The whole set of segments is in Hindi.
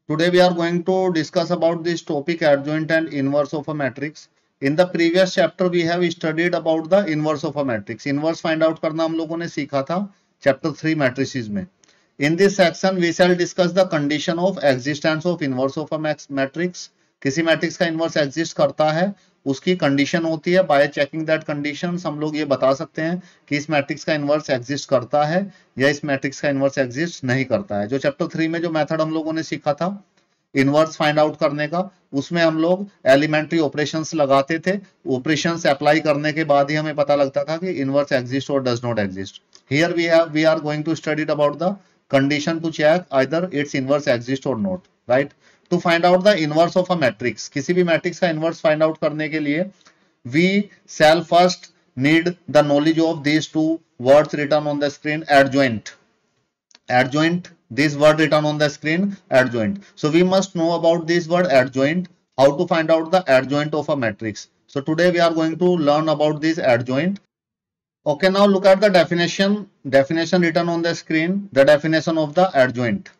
Today we are going to discuss about this topic adjoint and inverse of a matrix. In the previous chapter we have studied about the inverse of a matrix. Inverse find out करना हम लोगों ने सीखा था chapter 3 matrices में. In this section we shall discuss the condition of existence of inverse of a matrix. किसी मैट्रिक्स का इनवर्स एग्जिस्ट करता है, उसकी कंडीशन होती है. बाय चेकिंग दैट कंडीशंस हम लोग ये बता सकते हैं कि इस मैट्रिक्स का इनवर्स एग्जिस्ट करता है या इस मैट्रिक्स का इनवर्स एग्जिस्ट नहीं करता है. जो चैप्टर 3 में जो मेथड हम लोगों ने सीखा था इनवर्स फाइंड आउट करने का, उसमें हम लोग एलिमेंट्री ऑपरेशंस लगाते थे. ऑपरेशंस अप्लाई करने के बाद ही हमें पता लगता था कि inverse exist or does not exist. Here we are going to study about the condition to check either it's inverse exist or not. Right, to find out the inverse of a matrix, किसी भी मैट्रिक्स का इनवर्स फाइंड आउट करने के लिए we shall first need the knowledge of these two words written on the screen. Adjoint, this word written on the screen, adjoint. So we must know about this word adjoint, how to find out the adjoint of a matrix. So today we are going to learn about this adjoint. Okay, now look at the definition written on the screen, the definition of the adjoint.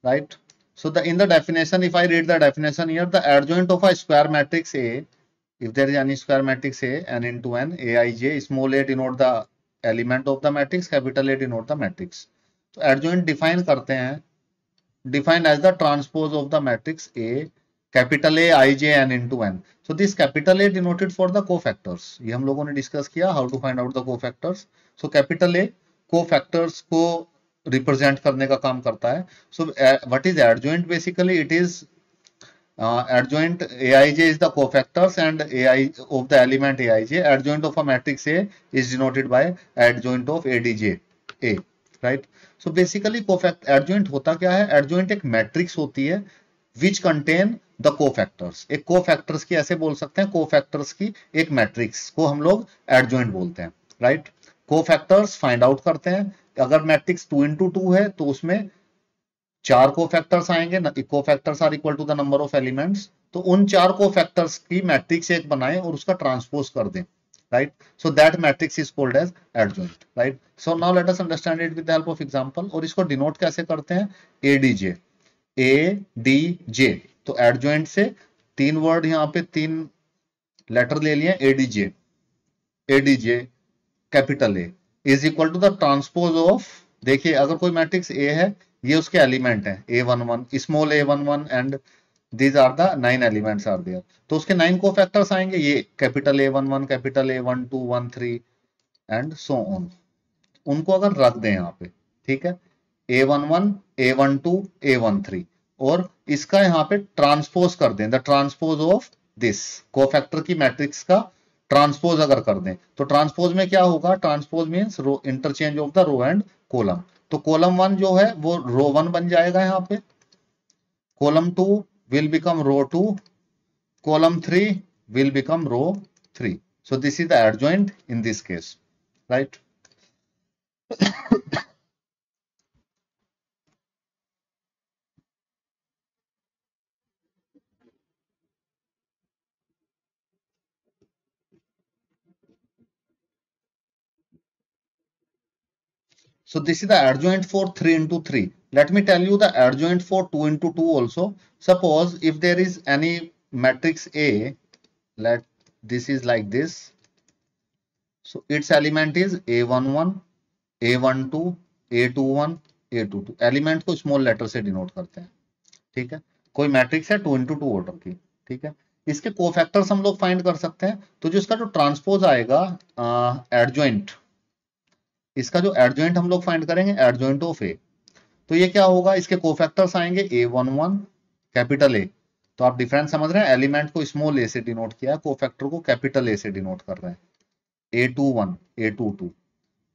Right, so in the definition, if I read the definition here, the adjoint of a square matrix A, if there is any square matrix A, n into n, aij, small a denote the element of the matrix, capital A denote the matrix. तो adjoint define करते हैं, defined as the transpose of the matrix A, capital A I J n into n. So this capital A denoted for the cofactors. ये हम लोगों ने डिस्कस किया how to find out the cofactors. So capital A cofactors को रिप्रेजेंट करने का काम करता है. So what is adjoint? Basically it is adjoint aij is the cofactors and ai of the element aij. Adjoint of a matrix A is denoted by adjoint of adj A. Right, so basically adjoint होता क्या है? adjoint एक मैट्रिक्स होती है which contain the cofactors. एक cofactors की ऐसे बोल सकते हैं, cofactors की एक मैट्रिक्स को हम लोग adjoint बोलते हैं. राइट, cofactors फाइंड आउट करते हैं. अगर मैट्रिक्स 2 into 2 है तो उसमें 4 कोफैक्टर्स आएंगे. Cofactors are equal to the number of elements. तो उन 4 कोफैक्टर्स की मैट्रिक्स एक बनाएं और उसका ट्रांसपोज कर दें. Right, so that matrix is called as adjoint. Right, so now let us understand it with the help of example. और इसको डिनोट कैसे करते हैं? ADJ, ADJ. तो एडजॉइंट से 3 वर्ड यहाँ पे 3 लेटर ले लिए. ADJ, ADJ capital A is equal to the transpose of. देखिए अगर कोई मैट्रिक्स ए है, ये उसके एलिमेंट है a11, small a11 and these are the 9 elements are there. तो उसके 9 कोफैक्टर्स आएंगे. ये capital A11, capital A12, 13 and so on. उनको अगर रख दें यहाँ पे, ठीक है, A11, A12, A13 और इसका यहाँ पे ट्रांसपोज कर दें, the transpose of this cofactor की मैट्रिक्स का ट्रांसपोज अगर कर दें तो ट्रांसपोज में क्या होगा? Transpose means row interchange of the row and column. तो कॉलम 1 जो है वो रो 1 बन जाएगा यहाँ पे. Column 2 will become row 2, column 3 will become row 3. So this is the adjoint in this case. Right, so this is the adjoint for 3 into 3. Let me tell you the adjoint for 2 into 2 also. Suppose if there is any matrix A, let this is like this. So its element is A11, A12, A21, A22. Element को स्मॉल लेटर से डिनोट करते हैं. ठीक है, कोई मैट्रिक्स है 2 into 2 ऑर्डर की. ठीक है, इसके कोफैक्टर्स हम लोग फाइंड कर सकते हैं. तो जो इसका जो ट्रांसपोज आएगा एडजॉइंट, इसका जो एडजॉइंट हम लोग फाइंड करेंगे एडजॉइंट ऑफ ए. तो ये क्या होगा? इसके कोफैक्टर्स आएंगे A11 कैपिटल ए. तो आप डिफरेंस समझ रहे हैं, एलिमेंट को स्मॉल ए से डिनोट किया, कोफैक्टर को कैपिटल ए से डिनोट कर रहे हैं. A21, A22.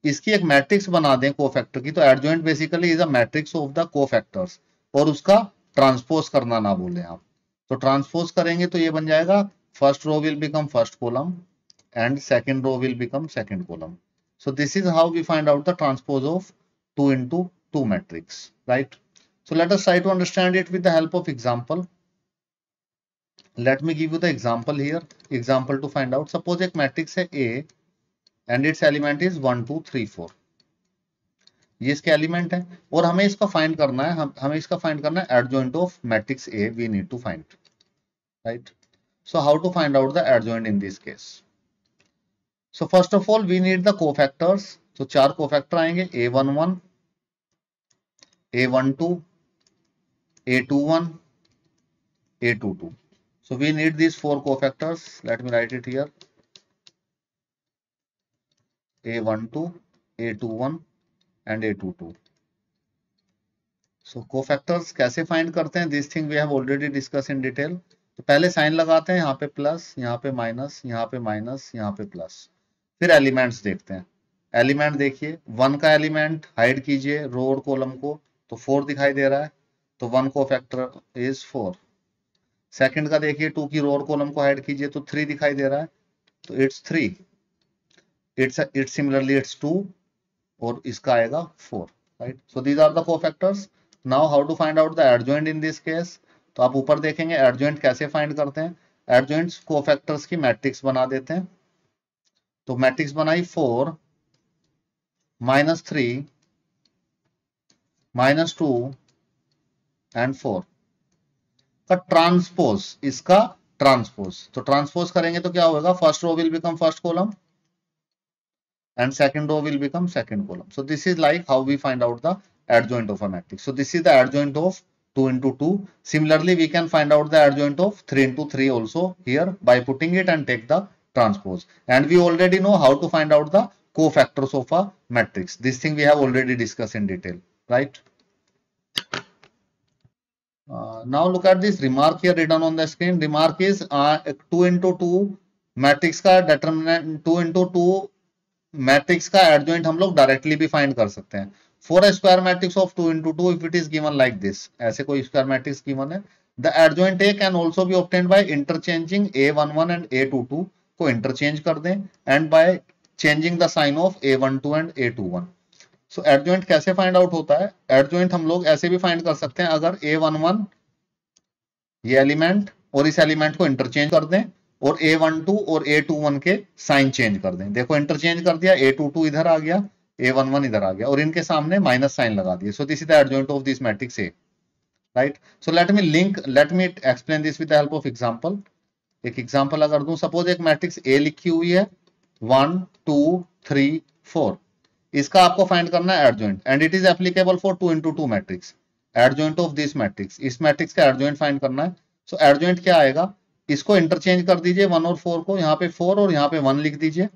इसकी एक मैट्रिक्स बना दें कोफैक्टर की, तो adjoint basically is a matrix of the cofactors. और उसका ट्रांसपोज करना ना भूलें आप. तो ट्रांसपोज करेंगे तो ये बन जाएगा first row will become first column and second row will become second column. So this is how we find out the transpose of 2 into 2 matrix. Right, so let us try to understand it with the help of example. Let me give you the example here. Example to find out. Suppose एक matrix है A and its element is 1, 2, 3, 4. ये इसके एलिमेंट है और हमें इसका फाइंड करना है, हमें इसका फाइंड करना है adjoint of matrix A we need to find, right. So how to find out the adjoint in this case? So first of all we need the cofactors. तो 4 कोफैक्टर आएंगे, A11, A12, A21, A22. So we need these 4 cofactors. Let me write it here. A12, A21 and A22. So cofactors कैसे फाइंड करते हैं? This thing we have already discussed in detail. तो पहले साइन लगाते हैं, यहाँ पे प्लस, यहाँ पे माइनस, यहाँ पे माइनस, यहाँ पे प्लस। फिर एलिमेंट्स देखते हैं। एलिमेंट देखिए, 1 का एलिमेंट हाइड कीजिए रो और कॉलम को, तो 4 दिखाई दे रहा है, तो 1 कोफैक्टर इज 4। सेकंड का देखिए, 2 की रो और कॉलम को हाइड कीजिए तो 3 दिखाई दे रहा है, तो इट्स 3। इट्स सिमिलरली इट्स 2 और इसका आएगा 4, राइट। So these are the cofactors. Now how to find out the adjoint in this case? तो आप ऊपर देखेंगे एडजॉइंट कैसे फाइंड करते हैं। एडजॉइंट्स कोफैक्टर्स की मैट्रिक्स बना देते हैं। तो मैट्रिक्स बनाई 4 -3 -2 एंड 4 का ट्रांसपोज, इसका ट्रांसपोज। तो ट्रांसपोज करेंगे तो क्या होगा? First row will become first column and second row will become second column. So this is like how we find out the adjoint of a matrix. So this is the adjoint of 2 into 2. Similarly, we can find out the adjoint of 3 into 3 also here by putting it and take the transpose. And we already know how to find out the cofactors of a matrix. This thing we have already discussed in detail, right? Now look at this remark here written on the screen. Remark is 2 into 2 matrix का determinant, 2 into 2 मैट्रिक्स का एडजॉइंट हम लोग डायरेक्टली भी फाइंड कर सकते हैं। For a square matrix of 2 into 2 if it is given like this, ऐसे कोई स्क्वायर मैट्रिक्स गिवन है, the adjoint A can also be obtained by interchanging A11 and A22 को इंटरचेंज कर दें and by changing the sign of A12 and A21। So adjoint कैसे फाइंड आउट होता है? एडजॉइंट हम लोग ऐसे भी फाइंड कर सकते हैं, अगर A11 ये एलिमेंट और इस एलिमेंट को इंटरचेंज कर दें और A12 और A21 के साइन चेंज कर दें। देखो इंटरचेंज कर दिया, A22 इधर आ गया, A11 इधर आ गया और इनके सामने माइनस साइन लगा दिए। सो this is the adjoint of this matrix A, right. So let me explain this with the help of example. एक एग्जांपल अगर दूं, सपोज एक मैट्रिक्स ए लिखी हुई है 1 2 3 4, इसका आपको फाइंड करना है adjoint and it is applicable for 2 into 2 matrix. Adjoint of this matrix, इस मैट्रिक्स का एडजॉइंट फाइंड करना है। सो एडजॉइंट क्या आएगा? इसको इंटरचेंज कर दीजिए 1 और 4 को, यहाँ पे 4 और यहाँ पे 1 लिख दीजिए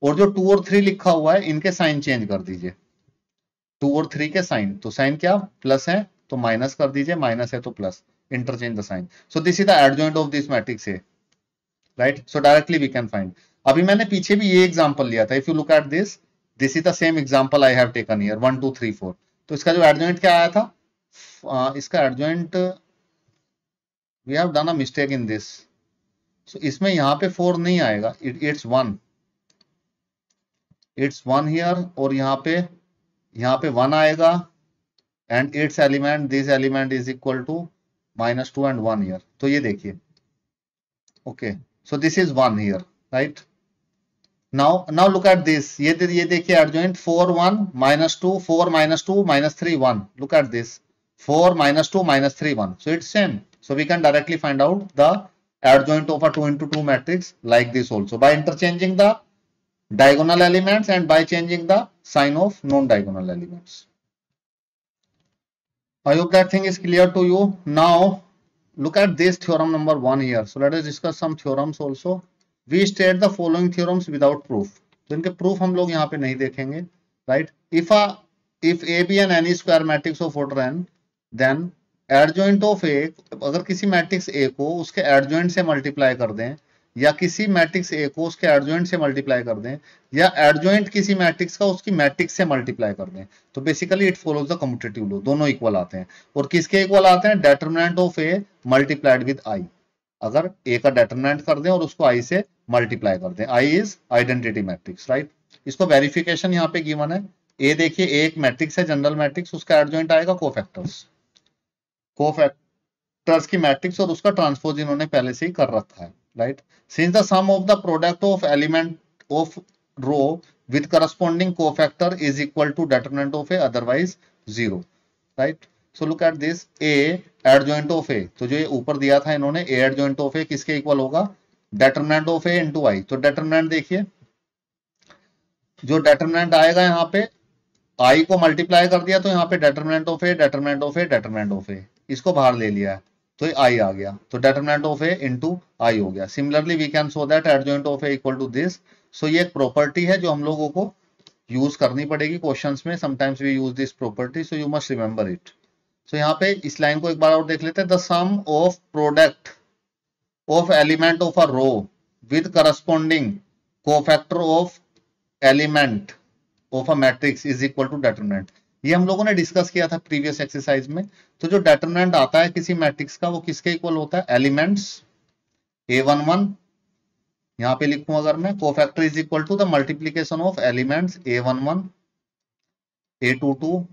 और जो 2 और 3 लिखा हुआ है इनके साइन चेंज कर दीजिए। 2 और 3 के साइन, तो साइन क्या प्लस है तो माइनस कर दीजिए, माइनस है तो plus, interchange the sign. So this is the adjoint of this matrix A, right. So directly we can find. अभी मैंने पीछे भी ये एग्जांपल लिया था, if you look at this, this is the same example I have taken here 1 2 3 4। तो इसका जो एडजॉइंट क्या आया था, इसका adjoint, we have done a mistake in this. So इसमें यहाँ पे 4 नहीं आएगा, इट्स 1 हियर और यहाँ पे 1 आएगा and its element, this element is equal to -2 and 1 here. तो ये देखिए, okay, so this is 1 here, right. Now look at this, ये देखिए adjoint 4 1 -2 4 -2 -3 1। Look at this 4 -2 -3 1, so it's same. So we can directly find out the adjoint of a 2 into 2 matrix like this also by interchanging the diagonal elements and by changing the sign of non-diagonal elements. I hope that thing is clear to you. Now look at this theorem number 1 here. So let us discuss some theorems also. We state the following theorems without proof. तो इनके proof हम लोग यहाँ पे नहीं देखेंगे, right? If A be an any square matrix of order n, then adjoint of A, अगर किसी मैट्रिक्स ए को उसके एडजॉइंट से मल्टीप्लाई कर दें या किसी मैट्रिक्स ए को उसके एडजॉइंट से मल्टीप्लाई कर दें या एडजॉइंट किसी मैट्रिक्स का उसकी मैट्रिक्स से मल्टीप्लाई कर दें, तो basically it follows the commutative law, दोनों इक्वल आते हैं। और किसके इक्वल आते हैं? Determinant of A multiplied with I. अगर ए का डेटरमिनेंट कर दें और उसको आई से मल्टीप्लाई कर दें, I is identity matrix, right. इसको वेरिफिकेशन यहाँ पे गिवन है। ए देखिए, एक मैट्रिक्स है जनरल मैट्रिक्स, उसका एडजॉइंट आएगा कोफैक्टर्स की मैट्रिक्स और उसका ट्रांसपोज इन्होंने पहले से ही कर रखा है, right. Since the sum of the product of element of row with corresponding cofactor is equal to determinant of A, otherwise 0, right? So look at this, A adjoint of A, तो जो ये ऊपर दिया था इन्होंने A adjoint of A किसके इक्वल होगा, determinant of A into I। तो determinant देखिए, जो determinant आएगा यहाँ पे I को मल्टीप्लाई कर दिया तो यहाँ पे determinant of A, determinant of A, determinant of A, इसको बाहर ले लिया है तो ये I आ गया, तो determinant of A into I हो गया। Similarly we can show that adjoint of A equal to this। So ये एक प्रॉपर्टी है जो हम लोगों को यूज करनी पड़ेगी क्वेश्चंस में, sometimes we use this property, so you must remember it. So यहाँ पे इस लाइन को एक बार और देख लेते हैं, the sum of product of element of a row with corresponding cofactor of element of a matrix is equal to determinant. ये हम लोगों ने डिस्कस किया था प्रीवियस एक्सरसाइज में। तो जो डेटरमिनेंट आता है किसी मैट्रिक्स का वो किसके इक्वल होता है, एलिमेंट्स A11, यहाँ पे लिखूं अगर मैं, cofactor is equal to the multiplication of elements A11, A22,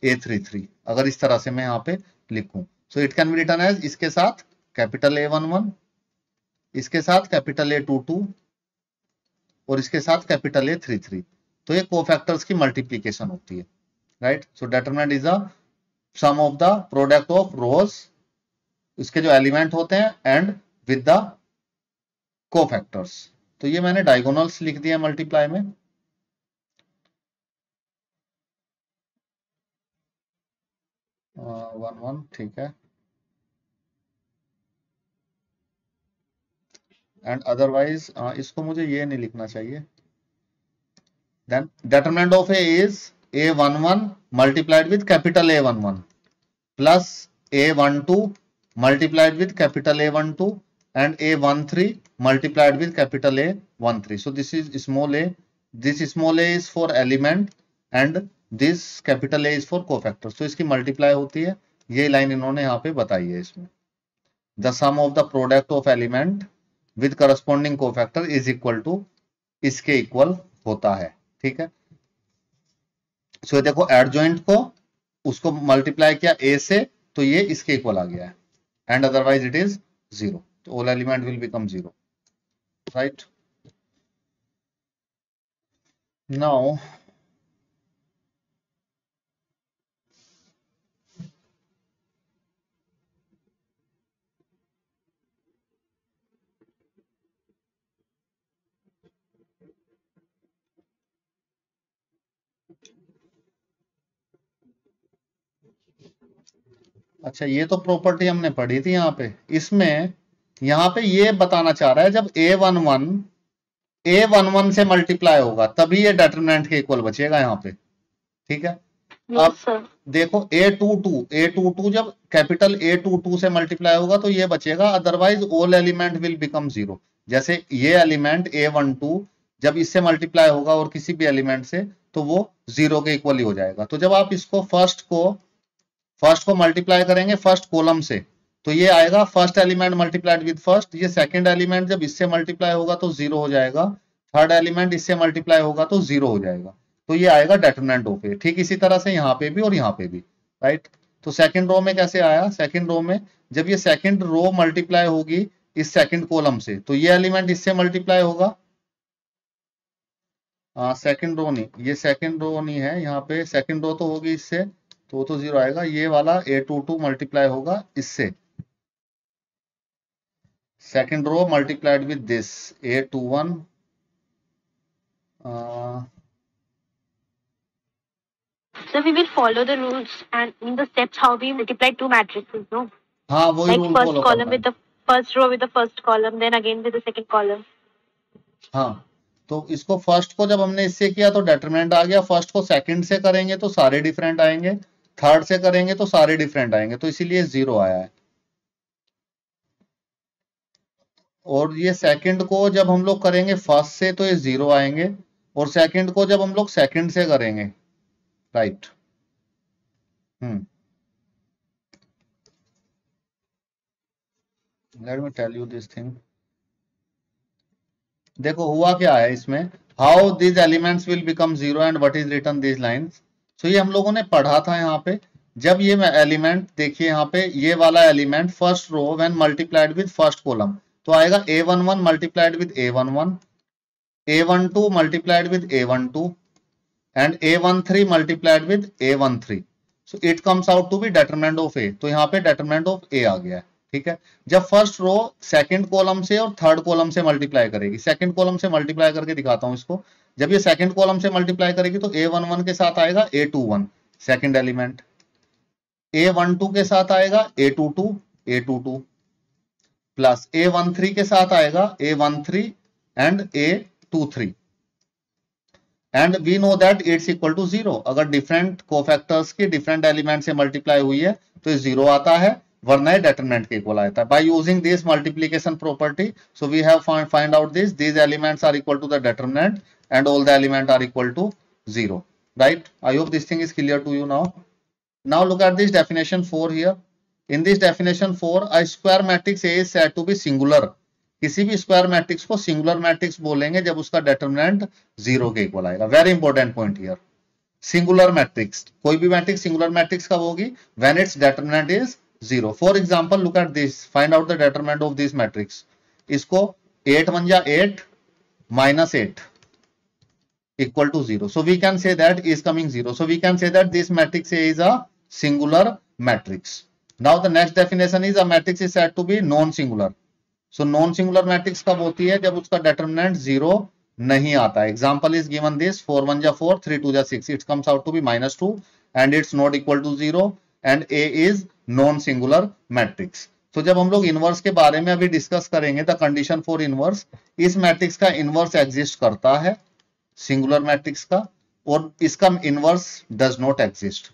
A33, अगर इस तरह से मैं यहाँ पे लिखूं। So it can be written as इसके साथ कैपिटल A11, इसके साथ कैपिटल A22 और इसके साथ कैपिटल A33। तो ये कोफैक्टर्स की मल्टीप्लीकेशन होती है, right. So determinant is a sum of the product of rows, इसके जो एलिमेंट होते हैं, एंड विद द कोफैक्टर्स। तो ये मैंने डायगोनल्स लिख दिया मल्टीप्लाई में। वन ठीक है, एंड अदरवाइज इसको मुझे ये नहीं लिखना चाहिए। Then determinant of A is A11 multiplied with capital A11 plus A12 multiplied with capital A12 and A13 multiplied with capital A13. So this is small a. This small a is for element and this capital A is for cofactor. So इसकी multiply होती है, ये लाइन इन्होंने यहाँ पे बताई है इसमें। The sum of the product of element with corresponding cofactor is equal to, इसके इक्वल होता है, ठीक है। So देखो एडजॉइंट को उसको मल्टीप्लाई किया A से तो ये इसके इक्वल आ गया है, and otherwise it is 0. So all element will become 0, right? Now अच्छा, ये तो प्रॉपर्टी हमने पढ़ी थी यहाँ पे। इसमें यहाँ पे ये बताना चाह रहा है जब A11 से मल्टीप्लाई होगा तभी ये डेटरमिनेंट के इक्वल बचेगा यहाँ पे, ठीक है। अब देखो A22 जब कैपिटल A22 से मल्टीप्लाई होगा तो ये बचेगा, otherwise all element will become 0। जैसे ये एलिमेंट A12 जब इससे मल्टीप्लाई होगा और किसी भी एलिमेंट से तो वो 0 के इक्वल ही हो जाएगा। तो जब आप इसको फर्स्ट को मल्टीप्लाई करेंगे फर्स्ट कॉलम से तो ये आएगा first element multiplied with first, ये सेकंड एलिमेंट जब इससे मल्टीप्लाई होगा तो 0 हो जाएगा, थर्ड एलिमेंट इससे मल्टीप्लाई होगा तो 0 हो जाएगा, तो ये आएगा डेटरमिनेंट ऑफ ए। ठीक इसी तरह से यहाँ पे भी और यहाँ पे भी, राइट। तो सेकंड रो में कैसे आया, सेकंड रो में जब ये सेकंड रो मल्टीप्लाई होगी इस सेकंड कॉलम से तो ये एलिमेंट इससे मल्टीप्लाई होगा, सेकंड रो नहीं, ये सेकंड रो नहीं है, यहाँ पे सेकंड रो तो होगी इससे तो 0 आएगा। ये वाला A22 मल्टीप्लाई होगा इससे, second row multiplied with this A21, So we will follow the rules and in the steps how we multiply two matrices, no? हाँ वही like rule first follow column with the first row with the first column, then again with the second column. हाँ, तो इसको फर्स्ट को जब हमने इससे किया तो डेटरमिनेंट आ गया, फर्स्ट को सेकंड से करेंगे तो सारे डिफरेंट आएंगे, थर्ड से करेंगे तो सारे डिफरेंट आएंगे, तो इसीलिए 0 आया है। और ये सेकंड को जब हम लोग करेंगे फर्स्ट से तो ये 0 आएंगे, और सेकंड को जब हम लोग सेकंड से करेंगे, right. Let me tell you this thing. देखो हुआ क्या है इसमें, how these elements will become 0 and what is written these lines. तो ये हम लोगों ने पढ़ा था यहाँ पे, जब ये एलिमेंट देखिए यहाँ पे ये वाला element first row when multiplied with first column तो आएगा A11 multiplied with A11 A12 multiplied with A12 and A13 multiplied with A13. So it comes out to be determinant of A. तो यहाँ पे determinant of A आ गया है, ठीक है। जब फर्स्ट रो सेकंड कॉलम से और थर्ड कॉलम से मल्टीप्लाई करेगी, सेकंड कॉलम से मल्टीप्लाई करके दिखाता हूं इसको। जब ये सेकंड कॉलम से मल्टीप्लाई करेगी तो A11 के साथ आएगा A21 सेकंड एलिमेंट, A12 के साथ आएगा A22 प्लस A13 के साथ आएगा A13 and A23 and we know that it's equal to 0। अगर डिफरेंट कोफैक्टर्स की डिफरेंट एलिमेंट से मल्टीप्लाई हुई है तो ये 0 आता है, वरना डेटरमिनेंट के इक्वल आता है। By using this multiplication property so we have find out this, these elements are equal to the determinant and all the element are equal to 0, right? I hope this thing is clear to you now. Now look at this definition 4 here. In this definition 4, a square matrix A is said to be singular. किसी भी स्क्वायर मैट्रिक्स को सिंगुलर मैट्रिक्स बोलेंगे जब उसका डेटरमिनेंट 0 के इक्वल आएगा। Very important point here. Singular matrix, कोई भी मैट्रिक्स सिंगुलर मैट्रिक्स कब होगी? When it's determinant is 0। For example look at this, find out the determinant of this matrix. इसको 8 1 जा 8 -8 equal to 0. So we can say that is coming 0. So we can say that this matrix A is a singular matrix. Now the next definition is a matrix is said to be non-singular. So non-singular matrix कब होती है? जब उसका determinant 0 नहीं आता। Example is given this, 4 1 जा 4, 3 2 जा 6. It comes out to be -2 and it's not equal to 0 and A is non-singular matrix. तो जब हम लोग इनवर्स के बारे में अभी डिस्कस करेंगे, द कंडीशन फॉर इनवर्स, इस मैट्रिक्स का इनवर्स एग्जिस्ट करता है सिंगुलर मैट्रिक्स का, और इसका इनवर्स डज नॉट एग्जिस्ट।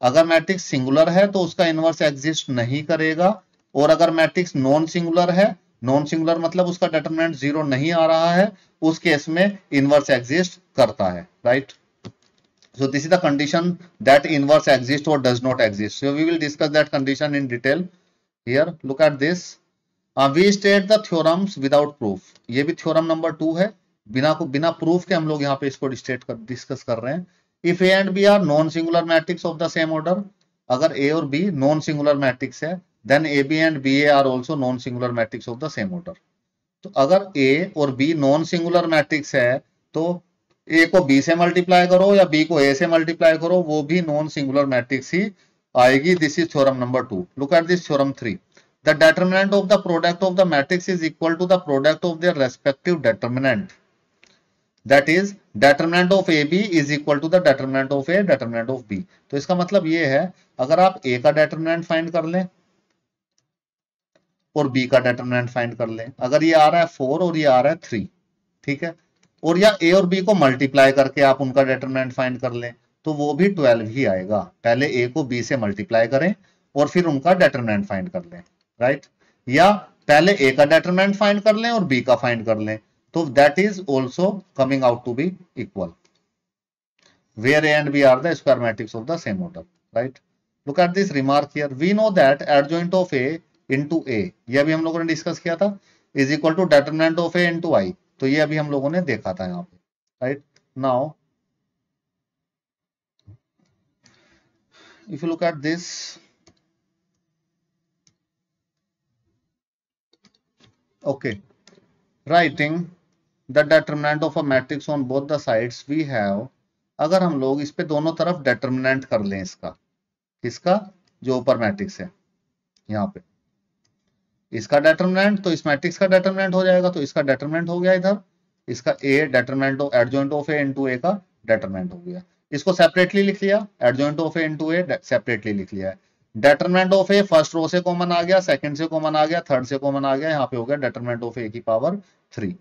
अगर मैट्रिक्स सिंगुलर है तो उसका इनवर्स एग्जिस्ट नहीं करेगा, और अगर मैट्रिक्स नॉन सिंगुलर है, नॉन सिंगुलर मतलब उसका डेटरमिनेंट 0 नहीं आ रहा है, उस केस में इनवर्स एग्जिस्ट करता है, right? So this is the condition that inverse exists or does not exist. So we will discuss that condition in detail here. Look at this. We state the theorems without proof. ये भी theorem number 2 है, बिना प्रूफ के हम लोग यहाँ पे इसको डिस्कस कर रहे हैं। If A and B are non singular matrix of the same order, अगर A और B non singular matrix है, then AB and BA are also non singular matrix of the same order. तो अगर A और B non singular matrix है तो A को B से मल्टीप्लाई करो या B को A से मल्टीप्लाई करो, वो भी नॉन सिंगुलर मैट्रिक्स ही आएगी। This is theorem number 2। Look at this theorem 3। The determinant of the product of the matrix is equal to the product of their respective determinant, that is determinant of AB is equal to the determinant of A determinant of B। तो इसका मतलब ये है, अगर आप A का डेटरमिनेंट फाइंड कर लें और B का डेटरमिनेंट फाइंड कर लें, अगर ये आ रहा है 4 और ये आ रहा है 3, ठीक है, और या A और B को मल्टीप्लाई करके आप उनका डेटरमिनेंट फाइंड कर लें तो वो भी 12 ही आएगा। पहले A को B से मल्टीप्लाई करें और फिर उनका डेटरमिनेंट फाइंड कर लें, राइट? या पहले A का डेटरमिनेंट फाइंड कर लें और B का फाइंड कर लें, तो that is also coming out to be equal, where A and B are the square matrix of the same order, right? Look at this remark here. We know that adjoint of A into A, ये अभी हम लोगों ने डिस्कस किया था, is equal to determinant of A into I। तो ये अभी हम लोगों ने देखा था यहाँ पे, right? Now if you look at this, okay, writing the determinant of a matrix on both the sides we have, अगर हम लोग इस पे दोनों तरफ डेटरमिनेंट कर लें इसका जो ऊपर मैट्रिक्स है यहाँ पे, इसका डेटरमिनेंट तो इस मैट्रिक्स का डेटरमिनेंट हो जाएगा, तो इसका डेटरमिनेंट हो गया इधर, इसका A determinant of adjoint of A into A का डेटरमिनेंट हो गया। इसको सेपरेटली लिख लिया, adjoint of A into A separately लिख लिया है। Determinant of A first row से कॉमन आ गया, सेकंड से कॉमन आ गया, थर्ड से कॉमन आ गया, यहाँ पे हो गया डेटरमिनेंट ऑफ A की पावर 3।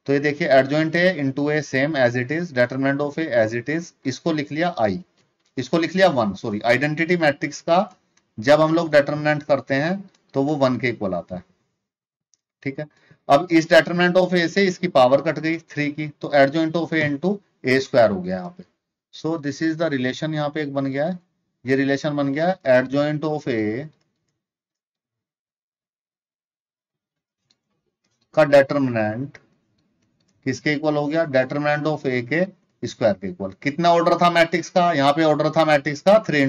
तो ये देखिए adjoint A into A same as it is, determinant of A as it is, इसको लिख लिया I, इसको लिख लिया 1। सॉरी, आइडेंटिटी मैट्रिक्स का जब हम लोग डेटरमिनेंट करते हैं तो वो 1 के इक्वल आता है, ठीक है। अब इस डेटरमिनेंट ऑफ A से इसकी पावर कट गई 3 की, तो adjoint of A into A square हो गया यहाँ पे। सो दिस इज द रिलेशन यहाँ पे एक बन गया है, ये रिलेशन बन गया है एडजॉइंट ऑफ A का डेटरमिनेंट किसके इक्वल हो गया? डेटरमिनेंट ऑफ A के स्क्वायर के इक्वल। कितना ऑर्डर था मैट्रिक्स का? यहाँ पे ऑर्डर था मैट्रिक्स का 3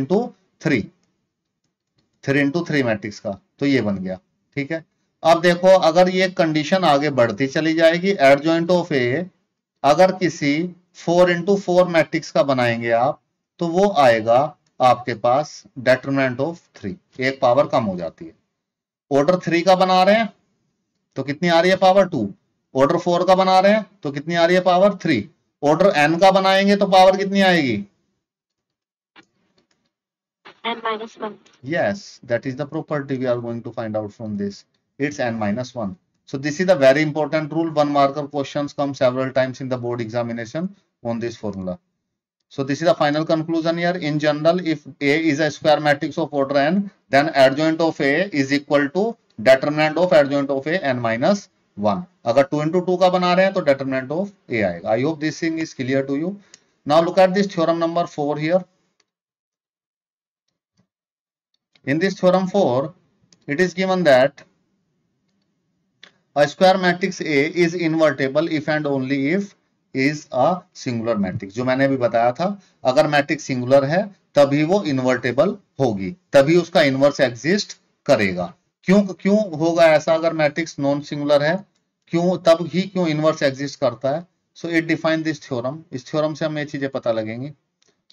इंटू 3 मैट्रिक्स का, तो ये बन गया, ठीक है। अब देखो, अगर ये कंडीशन आगे बढ़ती चली जाएगी, एडजॉइंट ऑफ A अगर किसी 4x4 मैट्रिक्स का बनाएंगे आप, तो वो आएगा आपके पास डेटरमिनेंट ऑफ 3, एक पावर कम हो जाती है। ऑर्डर 3 का बना रहे हैं तो कितनी आ रही है, पावर 2। ऑर्डर 4 का बना रहे हैं तो कितनी आ रही है, पावर 3। ऑर्डर n का बनाएंगे तो पावर कितनी आएगी, n-1. yes, that is the property we are going to find out from this. It's n-1. So this is the very important rule. 1 marker questions come several times in the board examination on this formula. So this is the final conclusion here. In general, if A is a square matrix of order n, then adjoint of A is equal to determinant of adjoint of A n-1. अगर 2 into 2 का बना रहे हैं तो determinant of A आएगा. I hope this thing is clear to you. Now look at this theorem number 4 here. In this theorem 4, it is given that a square matrix A is invertible if and only if is a singular matrix. जो मैंने अभी बताया था, अगर मैट्रिक्स सिंगुलर है तभी वो इन्वर्टेबल होगी, तभी उसका इनवर्स एग्जिस्ट करेगा। क्यों होगा ऐसा? अगर मैट्रिक्स नॉन सिंगुलर है क्यों, तब ही क्यों इनवर्स एग्जिस्ट करता है? So it define this theorem. इस थ्योरम से हमें ये चीजें पता लगेंगी।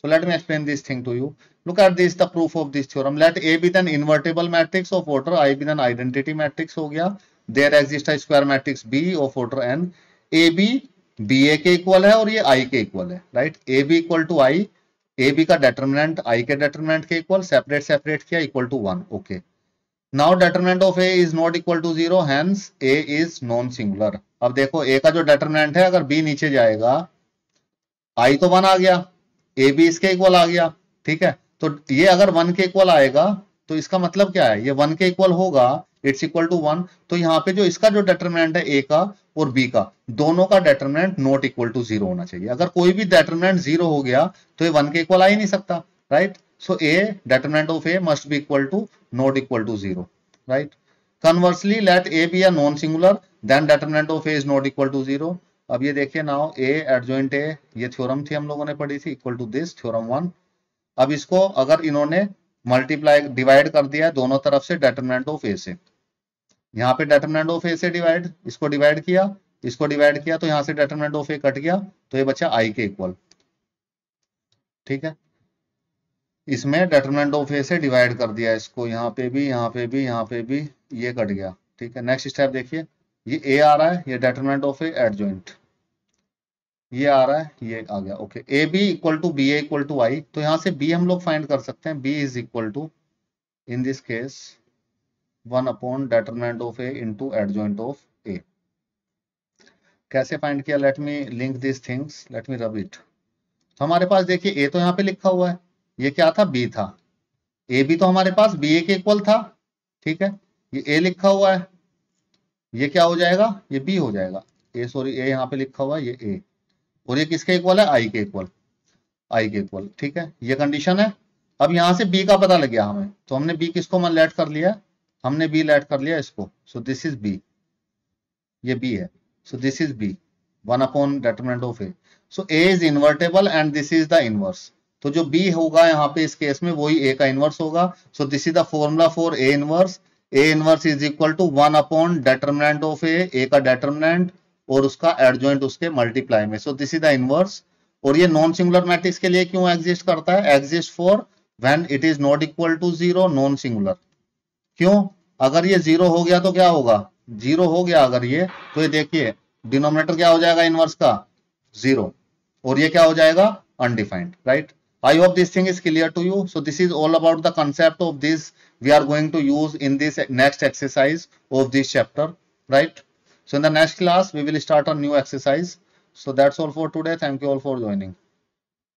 So let me explain this thing to you. Look at this, the proof of this theorem. Let A be an invertible matrix of order I be an identity matrix हो गया. There exists a square matrix B of order n. AB BA के इक्वल है और ये I के इक्वल है, right? AB equal to I, AB का डेटरमिनेंट I के डेटरमिनेंट के इक्वल, सेपरेट किया, equal to 1. Okay, now determinant of A is not equal to 0, hence A is non singular. अब देखो A का जो डेटरमिनेंट है, अगर B नीचे जाएगा, I तो 1 आ गया, ए बी इसके इक्वल आ गया, ठीक है। तो ये अगर 1 के इक्वल आएगा तो इसका मतलब क्या है, ये 1 के इक्वल होगा, इट्स इक्वल टू 1। तो यहाँ पे जो इसका जो डेटरमिनेंट है ए का और बी का, दोनों का डेटरमिनेंट नॉट इक्वल टू 0 होना चाहिए। अगर कोई भी डेटरमिनेंट 0 हो गया तो ये 1 के इक्वल आ ही नहीं सकता, right. So A determinant of A must be equal to not equal to 0, right. Conversely let A be a non singular, then determinant of A is not equal to 0। अब ये देखिए, नाउ ए एडजॉइंट ए, ये थ्योरम थी हम लोगों ने पढ़ी थी, इक्वल टू दिस थ्योरम 1। अब इसको अगर इन्होंने मल्टीप्लाई डिवाइड कर दिया है दोनों तरफ से डेटरमिनेंट ऑफ ए से, यहाँ पे डेटरमिनेंट ऑफ ए से डिवाइड, इसको डिवाइड किया, इसको डिवाइड किया, तो यहाँ से डेटरमिनेंट ऑफ ए कट गया, तो ये बचा आई के इक्वल, ठीक है। इसमें डेटरमिनेंट ऑफ ए से डिवाइड कर दिया इसको, यहाँ पे भी, यहाँ पे भी, यहाँ पे भी, ये कट गया, ठीक है। नेक्स्ट स्टेप देखिए, ये ए आ रहा है, ये डेटरमिनेंट ऑफ ए एडजॉइंट, ये आ रहा है, ये आ गया, okay. A B equal to B A equal to I, तो यहां से बी हम लोग फाइंड कर सकते हैं, B is equal to in this case 1 upon determinant of A into adjoint of A. कैसे फाइंड किया? Let me link this things, let me rub it. तो हमारे पास देखिए, ए तो यहाँ पे लिखा हुआ है, ये क्या था, बी था। ए बी तो हमारे पास बी ए के इक्वल था, ठीक है। ये ए लिखा हुआ है, ये क्या हो जाएगा, ये बी हो जाएगा। ए सॉरी, ए यहाँ पे लिखा हुआ है, ये ए, और ये किसके इक्वल है, आई के इक्वल, आई के इक्वल, ठीक है। ये कंडीशन है। अब यहां से बी का पता लग गया हमें, तो हमने बी किसको मन लेट कर लिया, हमने बी लेट कर लिया इसको। सो दिस इज बी, ये बी है, so this is B 1 upon determinant of A. So A is invertible and this is the inverse. तो जो बी होगा यहाँ पे इस केस में, वही ए का इनवर्स होगा। So this is the formula for A inverse. A inverse is equal to 1 upon determinant of A का डेटरमिनेंट और उसका एडजॉइंट उसके मल्टीप्लाई में। So this is the inverse. और ये नॉन सिंगुलर मैट्रिक्स के लिए क्यों एग्जिस्ट करता है? Exist for when it is not equal to 0 non singular. क्यों? अगर ये 0 हो गया तो क्या होगा, 0 हो गया अगर ये, तो ये देखिए डिनोमिनेटर क्या हो जाएगा इनवर्स का, 0, और ये क्या हो जाएगा, undefined, right. I hope this thing is clear to you. So this is all about the concept of this we are going to use in this next exercise of this chapter, right? So in the next class we will start a new exercise. So that's all for today. Thank you all for joining.